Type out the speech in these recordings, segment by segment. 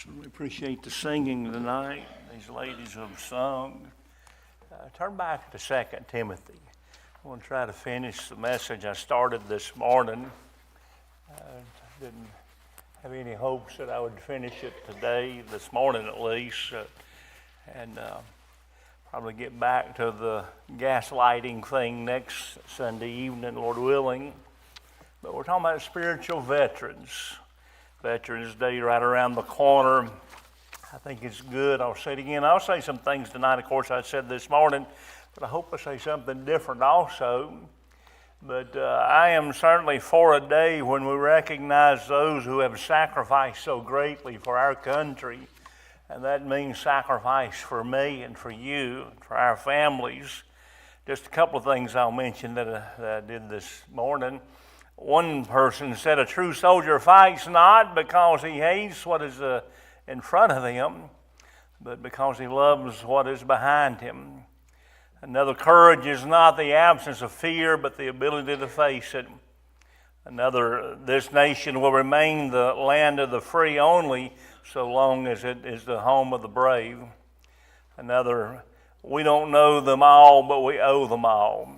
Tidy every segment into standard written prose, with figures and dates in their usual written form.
Certainly appreciate the singing tonight. These ladies have sung. Turn back to 2 Timothy. I want to try to finish the message I started this morning. Didn't have any hopes that I would finish it today, this morning at least, and probably get back to the gaslighting thing next Sunday evening, Lord willing. But we're talking about spiritual veterans. Veterans Day right around the corner. I think it's good. I'll say it again. I'll say some things tonight, of course, I said this morning, but I hope I say something different also. But I am certainly for a day when we recognize those who have sacrificed so greatly for our country. And that means sacrifice for me and for you, for our families. Just a couple of things I'll mention that I did this morning. One person said a true soldier fights not because he hates what is in front of him, but because he loves what is behind him. Another, courage is not the absence of fear, but the ability to face it. Another, this nation will remain the land of the free only so long as it is the home of the brave. Another, we don't know them all, but we owe them all.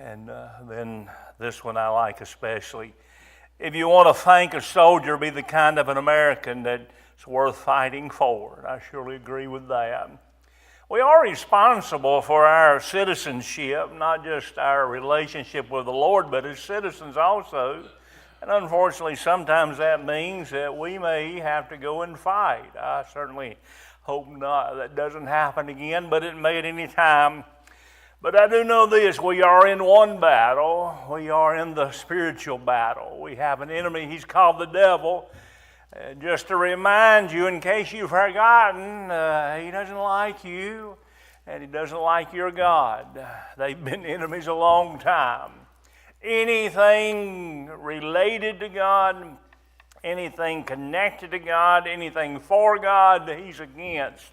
And then this one I like especially. If you want to thank a soldier, be the kind of an American that's worth fighting for. I surely agree with that. We are responsible for our citizenship, not just our relationship with the Lord, but as citizens also. And unfortunately, sometimes that means that we may have to go and fight. I certainly hope not that doesn't happen again, but it may at any time. But I do know this, we are in one battle. We are in the spiritual battle. We have an enemy, he's called the devil. Just to remind you, in case you've forgotten, he doesn't like you, and he doesn't like your God. They've been enemies a long time. Anything related to God, anything connected to God, anything for God, he's against.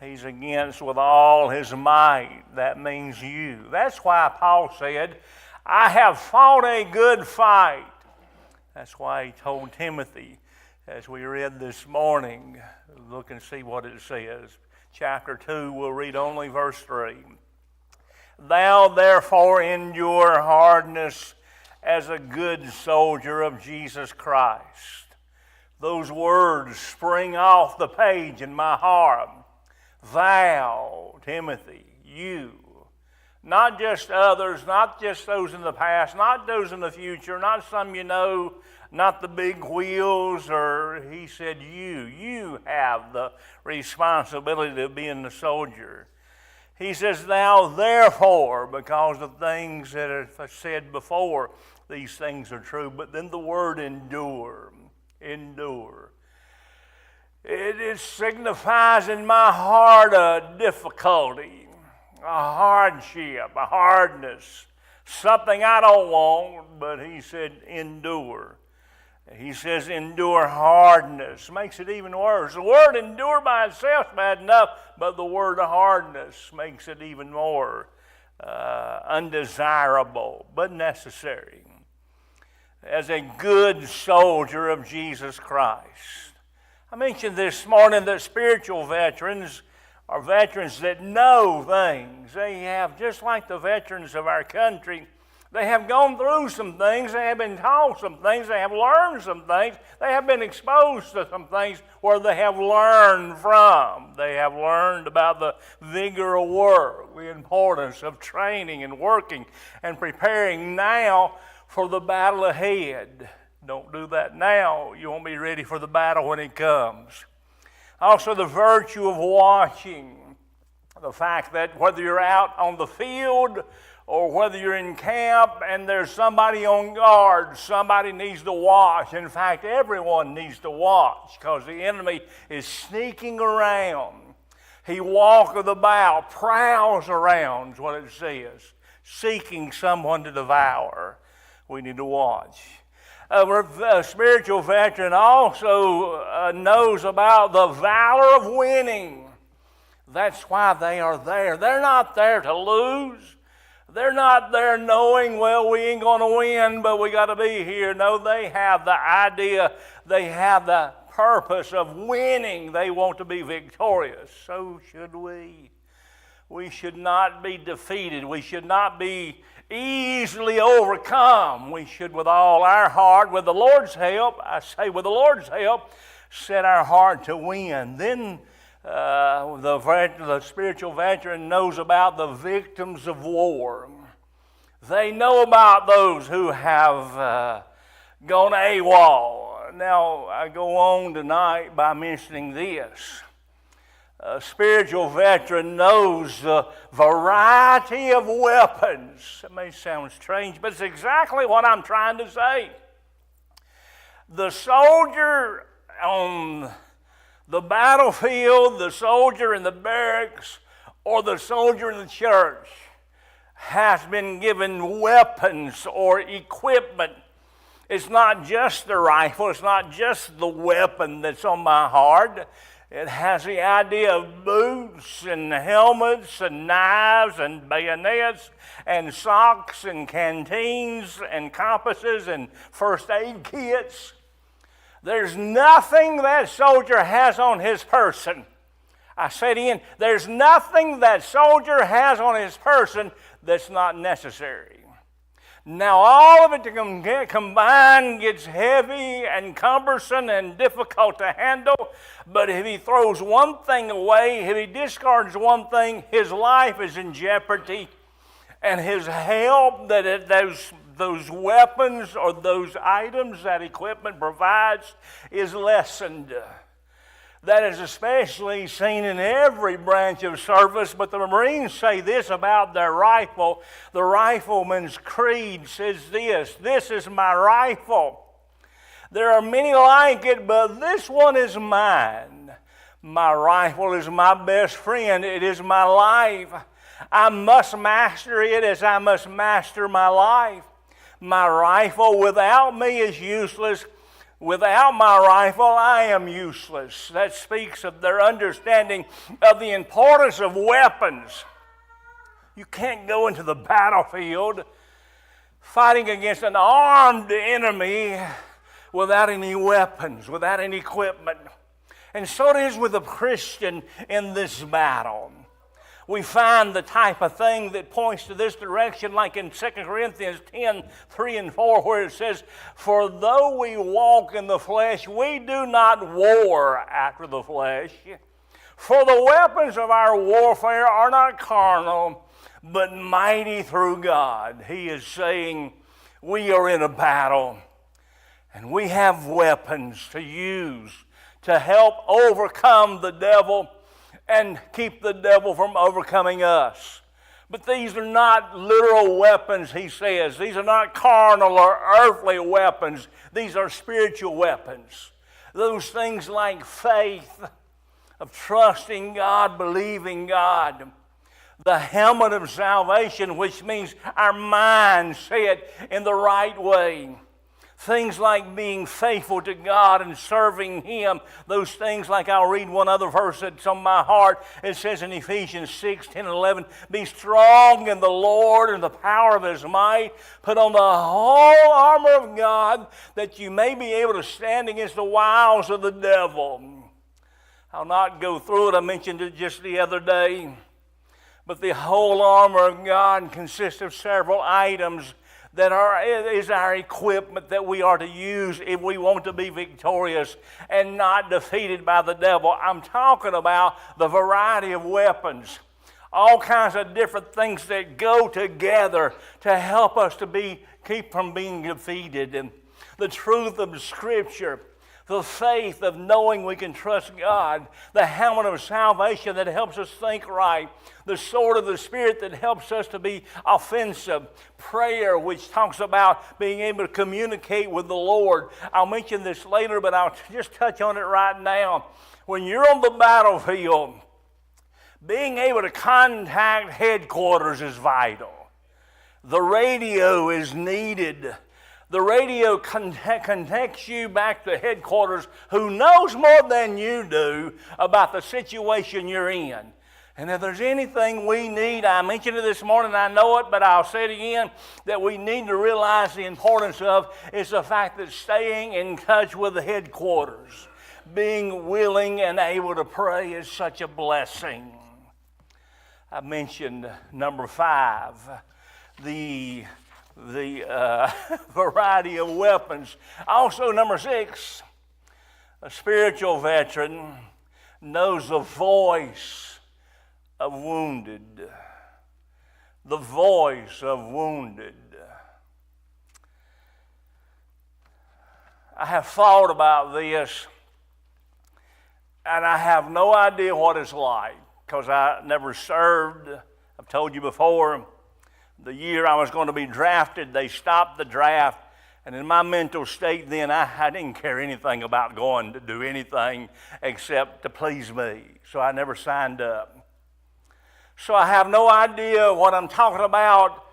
He's against with all his might. That means you. That's why Paul said, I have fought a good fight. That's why he told Timothy, as we read this morning, look and see what it says. Chapter 2, we'll read only verse 3. Thou therefore endure hardness as a good soldier of Jesus Christ. Those words spring off the page in my heart. Thou, Timothy, you, not just others, not just those in the past, not those in the future, not some you know, not the big wheels, or he said you have the responsibility of being the soldier. He says, thou therefore, because of things that I said before, these things are true, but then the word endure. It signifies in my heart a difficulty, a hardship, a hardness, something I don't want, but he said endure. He says endure hardness. Makes it even worse. The word endure by itself is bad enough, but the word hardness makes it even more undesirable, but necessary. As a good soldier of Jesus Christ. I mentioned this morning that spiritual veterans are veterans that know things. They have, just like the veterans of our country, they have gone through some things, they have been taught some things, they have learned some things, they have been exposed to some things where they have learned from. They have learned about the vigor of work, the importance of training and working and preparing now for the battle ahead. Don't do that now. You won't be ready for the battle when it comes. Also, the virtue of watching. The fact that whether you're out on the field or whether you're in camp and there's somebody on guard, somebody needs to watch. In fact, everyone needs to watch because the enemy is sneaking around. He walketh about, prowls around, is what it says, seeking someone to devour. We need to watch. A spiritual veteran also knows about the valor of winning. That's why they are there. They're not there to lose. They're not there knowing, well, we ain't going to win, but we got to be here. No, they have the idea, they have the purpose of winning. They want to be victorious. So should we. We should not be defeated. We should not be easily overcome. We should, with all our heart, with the Lord's help, I say with the Lord's help, set our heart to win. Then the spiritual veteran knows about the victims of war. They know about those who have gone AWOL. Now, I go on tonight by mentioning this. A spiritual veteran knows the variety of weapons. It may sound strange, but it's exactly what I'm trying to say. The soldier on the battlefield, the soldier in the barracks, or the soldier in the church has been given weapons or equipment. It's not just the rifle, it's not just the weapon that's on my heart. It has the idea of boots and helmets and knives and bayonets and socks and canteens and compasses and first aid kits. There's nothing that soldier has on his person. I say it again, there's nothing that soldier has on his person that's not necessary. Now, all of it to get combined gets heavy and cumbersome and difficult to handle. But if he throws one thing away, if he discards one thing, his life is in jeopardy. And his help that those weapons or those items that equipment provides is lessened. That is especially seen in every branch of service, but the Marines say this about their rifle. The rifleman's creed says this is my rifle. There are many like it, but this one is mine. My rifle is my best friend. It is my life. I must master it as I must master my life. My rifle without me is useless. Without my rifle, I am useless. That speaks of their understanding of the importance of weapons. You can't go into the battlefield fighting against an armed enemy without any weapons, without any equipment. And so it is with a Christian in this battle. We find the type of thing that points to this direction, like in 2 Corinthians 10, 3 and 4, where it says, "For though we walk in the flesh, we do not war after the flesh. For the weapons of our warfare are not carnal, but mighty through God." He is saying we are in a battle, and we have weapons to use to help overcome the devil and keep the devil from overcoming us. But these are not literal weapons, he says. These are not carnal or earthly weapons. These are spiritual weapons. Those things like faith, of trusting God, believing God. The helmet of salvation, which means our mind set in the right way. Things like being faithful to God and serving Him. Those things, like I'll read one other verse that's on my heart. It says in Ephesians 6, 10, and 11, "Be strong in the Lord and the power of His might. Put on the whole armor of God, that you may be able to stand against the wiles of the devil." I'll not go through it. I mentioned it just the other day. But the whole armor of God consists of several items that is our equipment that we are to use if we want to be victorious and not defeated by the devil. I'm talking about the variety of weapons, all kinds of different things that go together to help us to keep from being defeated. And the truth of Scripture, the faith of knowing we can trust God, the helmet of salvation that helps us think right, the sword of the Spirit that helps us to be offensive, prayer, which talks about being able to communicate with the Lord. I'll mention this later, but I'll just touch on it right now. When you're on the battlefield, being able to contact headquarters is vital. The radio is needed. The radio connects you back to headquarters, who knows more than you do about the situation you're in. And if there's anything we need, I mentioned it this morning, I know it, but I'll say it again, that we need to realize the importance of is the fact that staying in touch with the headquarters. being willing and able to pray is such a blessing. I mentioned number 5, the variety of weapons. Also, number 6, a spiritual veteran knows the voice of wounded. The voice of wounded. I have thought about this, and I have no idea what it's like, because I never served. I've told you before, the year I was going to be drafted, they stopped the draft. And in my mental state then, I didn't care anything about going to do anything except to please me. So I never signed up. So I have no idea what I'm talking about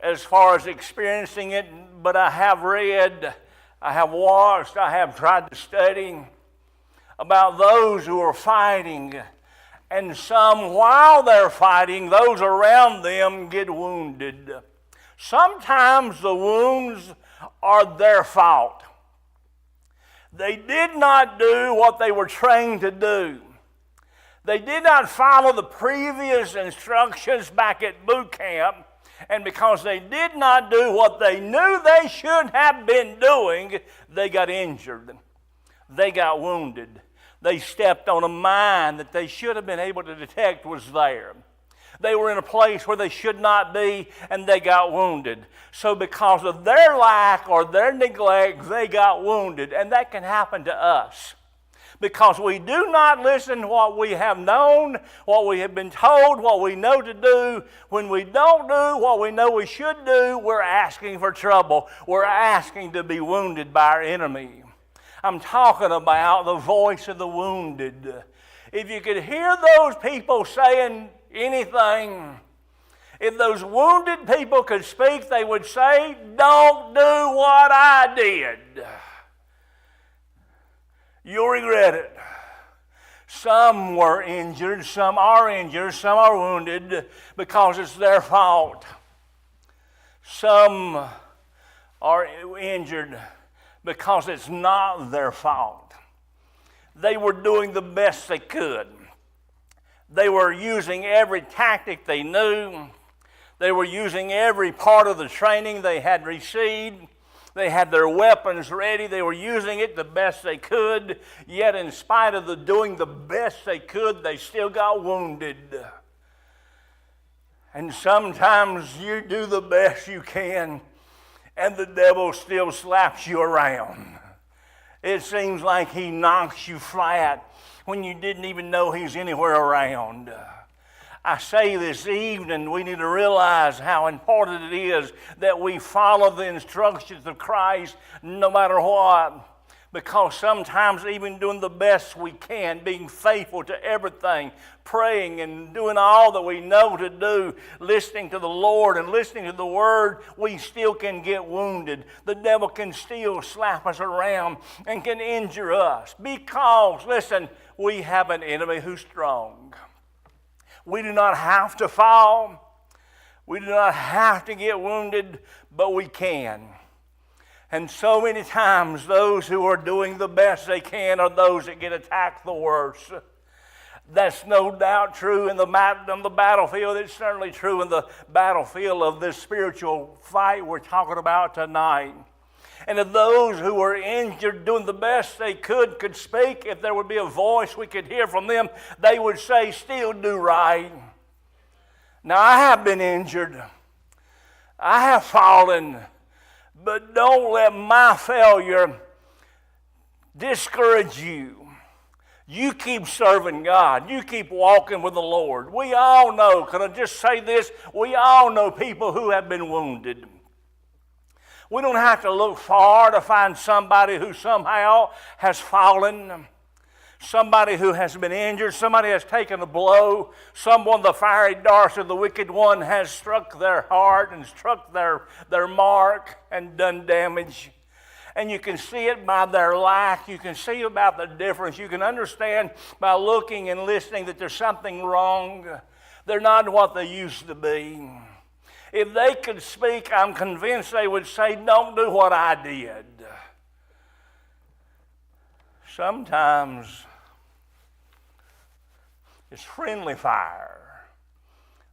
as far as experiencing it, but I have read, I have watched, I have tried to study about those who are fighting. And some, while they're fighting, those around them get wounded. Sometimes the wounds are their fault. They did not do what they were trained to do. They did not follow the previous instructions back at boot camp, and because they did not do what they knew they should have been doing, they got injured. They got wounded. They stepped on a mine that they should have been able to detect was there. They were in a place where they should not be, and they got wounded. So because of their lack or their neglect, they got wounded. And that can happen to us. Because we do not listen to what we have known, what we have been told, what we know to do. When we don't do what we know we should do, we're asking for trouble. We're asking to be wounded by our enemy. I'm talking about the voice of the wounded. If you could hear those people saying anything, if those wounded people could speak, they would say, "Don't do what I did. You'll regret it." Some were injured, some are injured, some are wounded because it's their fault. Some are injured because it's not their fault. They were doing the best they could. They were using every tactic they knew. They were using every part of the training they had received. They had their weapons ready. They were using it the best they could. Yet in spite of the doing the best they could, they still got wounded. And sometimes you do the best you can, and the devil still slaps you around. It seems like he knocks you flat when you didn't even know he's anywhere around. I say this evening, we need to realize how important it is that we follow the instructions of Christ no matter what. Because sometimes even doing the best we can, being faithful to everything, praying and doing all that we know to do, listening to the Lord and listening to the Word, we still can get wounded. The devil can still slap us around and can injure us. Because, listen, we have an enemy who's strong. We do not have to fall. We do not have to get wounded, but we can. And so many times those who are doing the best they can are those that get attacked the worst. That's no doubt true on the battlefield. It's certainly true in the battlefield of this spiritual fight we're talking about tonight. And if those who were injured doing the best they could speak, if there would be a voice we could hear from them, they would say, "Still do right." Now, I have been injured. I have fallen. But don't let my failure discourage you. You keep serving God. You keep walking with the Lord. We all know, can I just say this? We all know people who have been wounded. We don't have to look far to find somebody who somehow has fallen, somebody who has been injured, somebody has taken a blow, someone the fiery darts of the wicked one has struck their heart and struck their mark and done damage. And you can see it by their lack. You can see about the difference. You can understand by looking and listening that there's something wrong. They're not what they used to be. If they could speak, I'm convinced they would say, "Don't do what I did." Sometimes it's friendly fire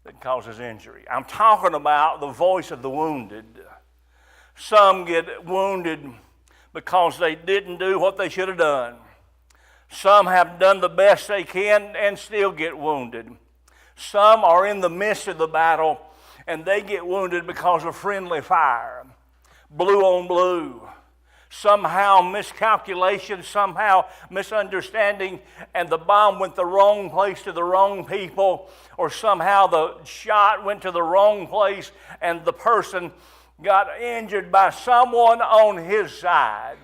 that causes injury. I'm talking about the voice of the wounded. Some get wounded because they didn't do what they should have done. Some have done the best they can and still get wounded. Some are in the midst of the battle and they get wounded because of friendly fire. Blue on blue. Somehow miscalculation, somehow misunderstanding, and the bomb went the wrong place to the wrong people, or somehow the shot went to the wrong place and the person got injured by someone on his side.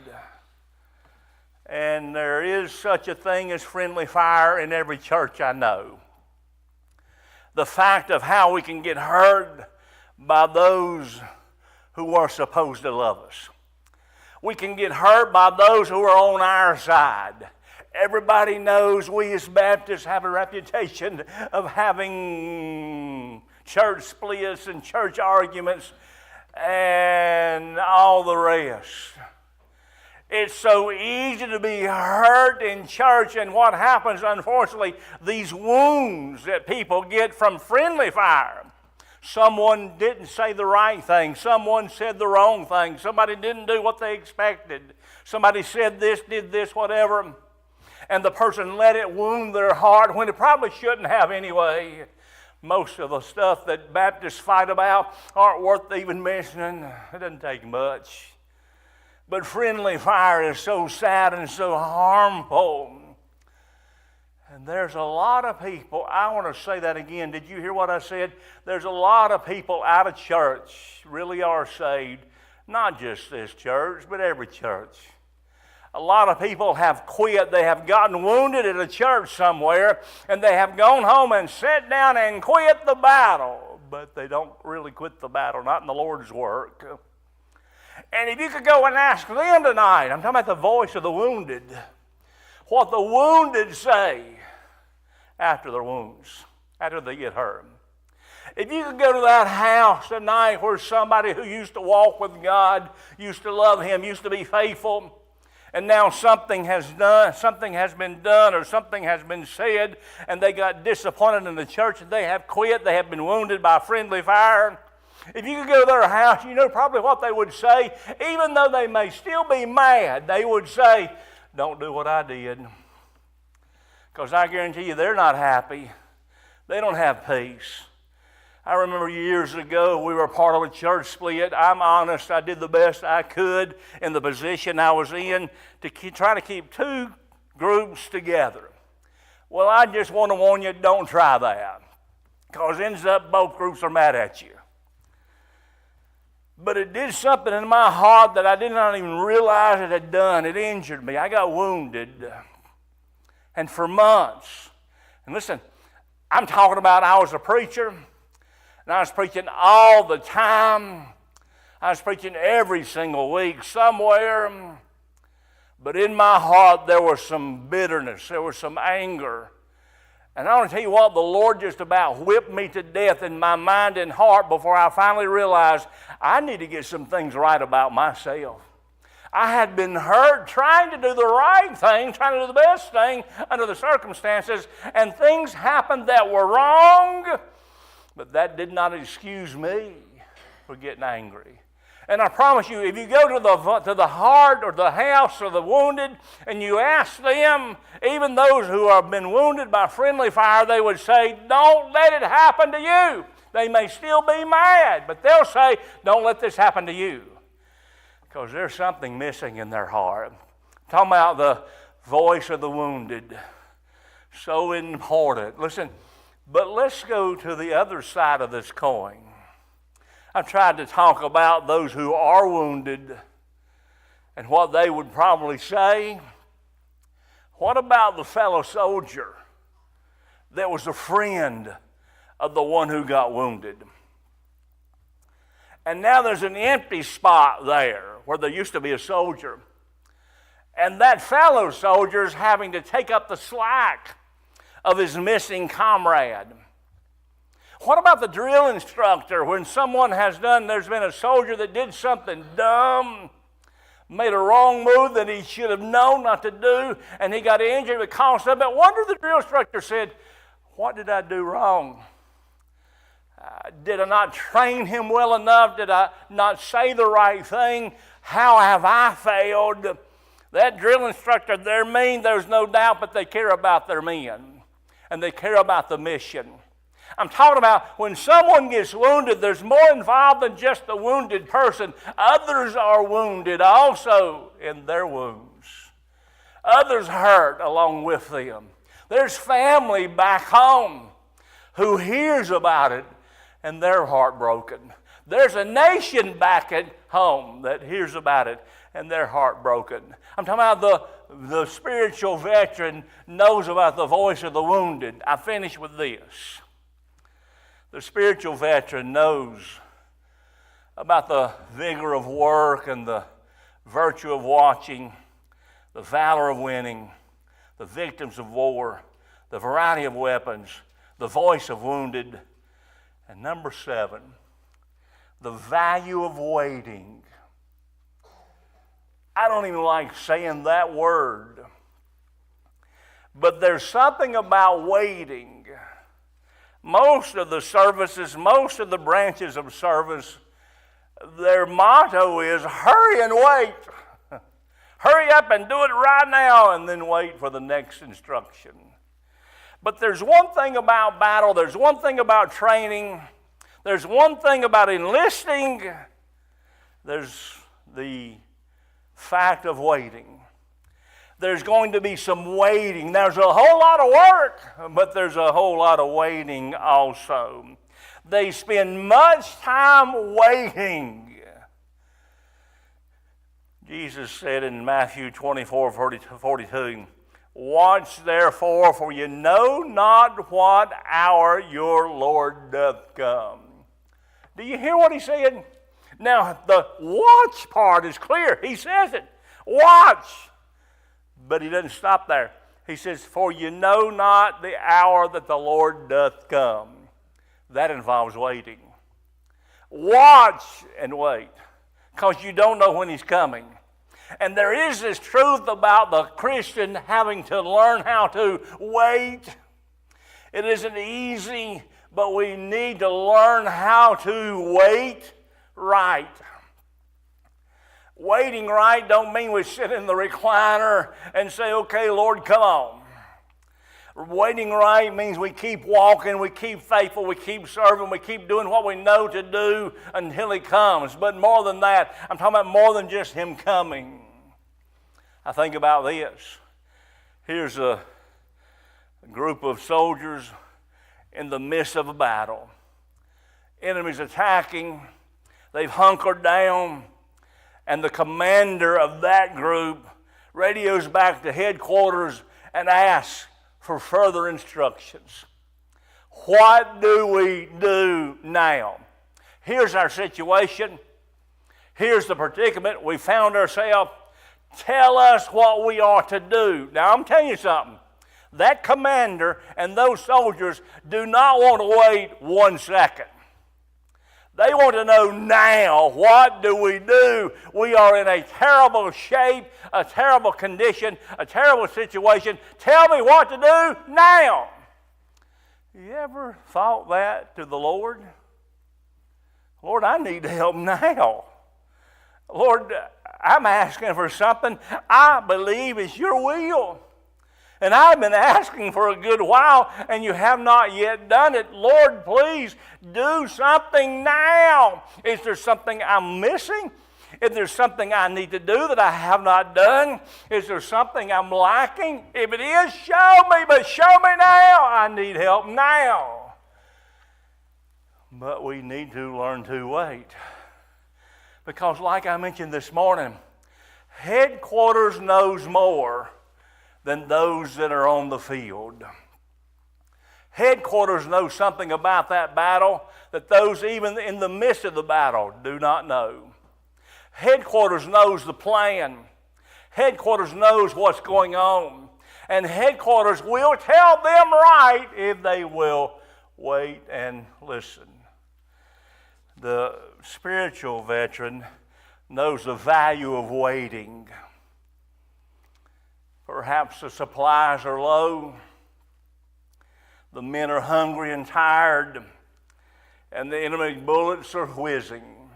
And there is such a thing as friendly fire in every church I know. The fact of how we can get hurt by those who are supposed to love us. We can get hurt by those who are on our side. Everybody knows we as Baptists have a reputation of having church splits and church arguments and all the rest. It's so easy to be hurt in church, and what happens, unfortunately, these wounds that people get from friendly fire. Someone didn't say the right thing. Someone said the wrong thing. Somebody didn't do what they expected. Somebody said this, did this, whatever. And the person let it wound their heart when it probably shouldn't have anyway. Most of the stuff that Baptists fight about aren't worth even mentioning. It doesn't take much. But friendly fire is so sad and so harmful. And there's a lot of people, I want to say that again. Did you hear what I said? There's a lot of people out of church really are saved. Not just this church, but every church. A lot of people have quit. They have gotten wounded at a church somewhere, and they have gone home and sat down and quit the battle. But they don't really quit the battle, not in the Lord's work. And if you could go and ask them tonight, I'm talking about the voice of the wounded, what the wounded say after their wounds, after they get hurt. If you could go to that house tonight where somebody who used to walk with God, used to love Him, used to be faithful, and now something has been done, or something has been said, and they got disappointed in the church, and they have quit, they have been wounded by friendly fire. If you could go to their house, you know probably what they would say. Even though they may still be mad, they would say, don't do what I did. Because I guarantee you they're not happy. They don't have peace. I remember years ago we were part of a church split. I'm honest, I did the best I could in the position I was in to try to keep two groups together. Well, I just want to warn you, don't try that. Because it ends up both groups are mad at you. But it did something in my heart that I did not even realize it had done. It injured me. I got wounded. And for months, and listen, I'm talking about I was a preacher, and I was preaching all the time. I was preaching every single week somewhere. But in my heart, there was some bitterness. There was some anger. And I want to tell you what, the Lord just about whipped me to death in my mind and heart before I finally realized I need to get some things right about myself. I had been hurt trying to do the right thing, trying to do the best thing under the circumstances, and things happened that were wrong, but that did not excuse me for getting angry. And I promise you, if you go to the heart or the house of the wounded and you ask them, even those who have been wounded by friendly fire, they would say, don't let it happen to you. They may still be mad, but they'll say, don't let this happen to you. Because there's something missing in their heart. I'm talking about the voice of the wounded. So important. Listen, but let's go to the other side of this coin. I've tried to talk about those who are wounded and what they would probably say. What about the fellow soldier that was a friend of the one who got wounded? And now there's an empty spot there where there used to be a soldier. And that fellow soldier is having to take up the slack of his missing comrade. What about the drill instructor when there's been a soldier that did something dumb, made a wrong move that he should have known not to do, and he got injured because of it. I wonder the drill instructor said, what did I do wrong? Did I not train him well enough? Did I not say the right thing? How have I failed? That drill instructor, they're mean, there's no doubt, but they care about their men, and they care about the mission. I'm talking about when someone gets wounded, there's more involved than just the wounded person. Others are wounded also in their wounds. Others hurt along with them. There's family back home who hears about it and they're heartbroken. There's a nation back at home that hears about it and they're heartbroken. I'm talking about the spiritual veteran knows about the voice of the wounded. I finish with this. The spiritual veteran knows about the vigor of work and the virtue of watching, the valor of winning, the victims of war, the variety of weapons, the voice of wounded, and number 7, the value of waiting. I don't even like saying that word, but there's something about waiting. Most of the services, most of the branches of service, their motto is hurry and wait. Hurry up and do it right now and then wait for the next instruction. But there's one thing about battle, there's one thing about training, there's one thing about enlisting, there's the fact of waiting. There's going to be some waiting. There's a whole lot of work, but there's a whole lot of waiting also. They spend much time waiting. Jesus said in Matthew 24:42, watch therefore, for you know not what hour your Lord doth come. Do you hear what he said? Now, the watch part is clear. He says it. Watch. But he doesn't stop there. He says, for you know not the hour that the Lord doth come. That involves waiting. Watch and wait, because you don't know when he's coming. And there is this truth about the Christian having to learn how to wait. It isn't easy, but we need to learn how to wait right. Waiting right don't mean we sit in the recliner and say, okay, Lord, come on. Waiting right means we keep walking, we keep faithful, we keep serving, we keep doing what we know to do until he comes. But more than that, I'm talking about more than just him coming. I think about this. Here's a group of soldiers in the midst of a battle. Enemies attacking. They've hunkered down. And the commander of that group radios back to headquarters and asks for further instructions. What do we do now? Here's our situation. Here's the predicament we found ourselves. Tell us what we are to do. Now, I'm telling you something. That commander and those soldiers do not want to wait 1 second. They want to know now, what do we do? We are in a terrible shape, a terrible condition, a terrible situation. Tell me what to do now. You ever thought that to the Lord? Lord, I need help now. Lord, I'm asking for something I believe is your will. And I've been asking for a good while, and you have not yet done it. Lord, please do something now. Is there something I'm missing? Is there something I need to do that I have not done? Is there something I'm lacking? If it is, show me, but show me now. I need help now. But we need to learn to wait. Because like I mentioned this morning, headquarters knows more than those that are on the field. Headquarters knows something about that battle that those even in the midst of the battle do not know. Headquarters knows the plan. Headquarters knows what's going on. And headquarters will tell them right if they will wait and listen. The spiritual veteran knows the value of waiting. Perhaps the supplies are low, the men are hungry and tired, and the enemy bullets are whizzing.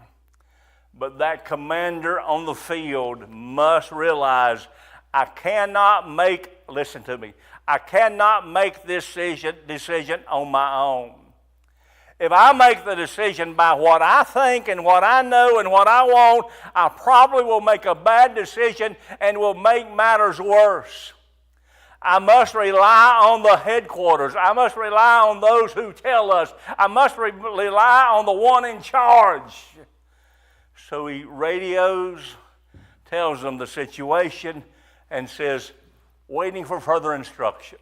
But that commander on the field must realize, I cannot make this decision on my own. If I make the decision by what I think and what I know and what I want, I probably will make a bad decision and will make matters worse. I must rely on the headquarters. I must rely on those who tell us. I must rely on the one in charge. So he radios, tells them the situation, and says, waiting for further instructions.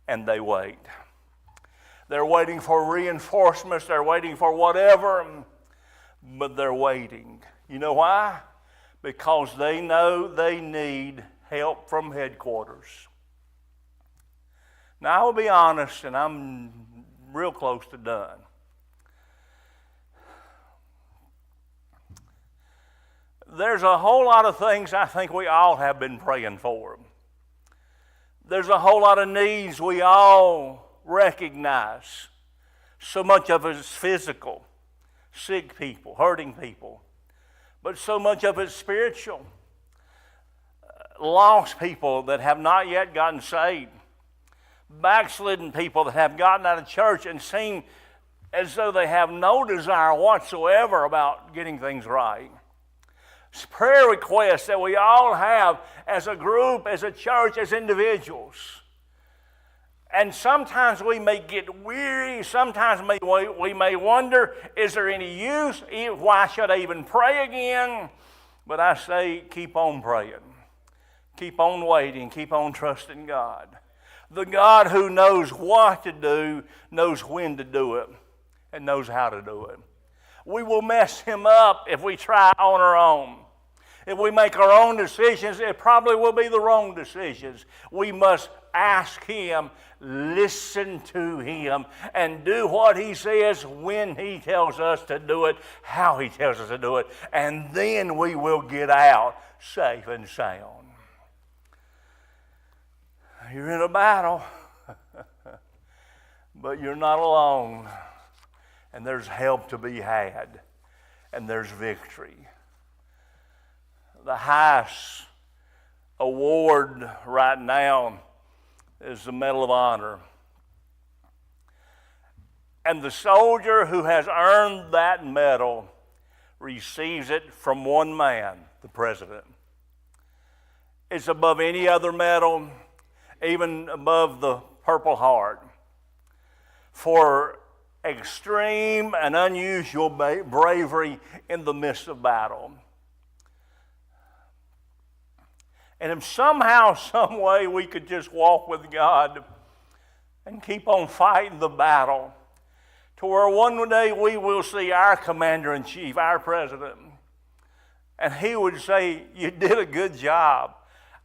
And they wait. They're waiting for reinforcements. They're waiting for whatever, but they're waiting. You know why? Because they know they need help from headquarters. Now, I will be honest, and I'm real close to done. There's a whole lot of things I think we all have been praying for. There's a whole lot of needs we all recognize. So much of it is physical, sick people, hurting people, but so much of it is spiritual. Lost people that have not yet gotten saved, backslidden people that have gotten out of church and seem as though they have no desire whatsoever about getting things right. It's prayer requests that we all have as a group, as a church, as individuals. And sometimes we may get weary. Sometimes we may wonder, is there any use? Why should I even pray again? But I say, keep on praying. Keep on waiting. Keep on trusting God. The God who knows what to do, knows when to do it, and knows how to do it. We will mess him up if we try on our own. If we make our own decisions, it probably will be the wrong decisions. We must ask him, listen to him, and do what he says when he tells us to do it, how he tells us to do it, and then we will get out safe and sound. You're in a battle, but you're not alone, and there's help to be had, and there's victory. The highest award right now is the Medal of Honor. And the soldier who has earned that medal receives it from one man, the president. It's above any other medal, even above the Purple Heart, for extreme and unusual bravery in the midst of battle. And if somehow, some way we could just walk with God and keep on fighting the battle to where one day we will see our commander-in-chief, our president, and he would say, you did a good job.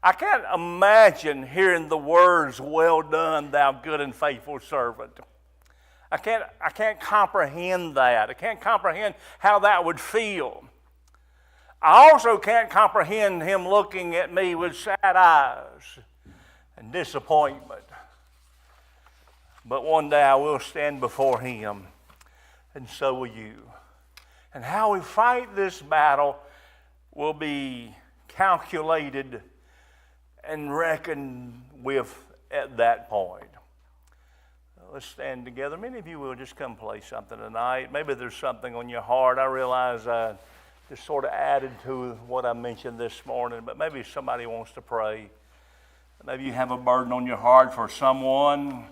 I can't imagine hearing the words, well done, thou good and faithful servant. I can't comprehend that. I can't comprehend how that would feel. I also can't comprehend him looking at me with sad eyes and disappointment. But one day I will stand before him, and so will you. And how we fight this battle will be calculated and reckoned with at that point. Let's stand together. Many of you will just come play something tonight. Maybe there's something on your heart. I realize I just sort of added to what I mentioned this morning, but maybe somebody wants to pray. Maybe you have a burden on your heart for someone.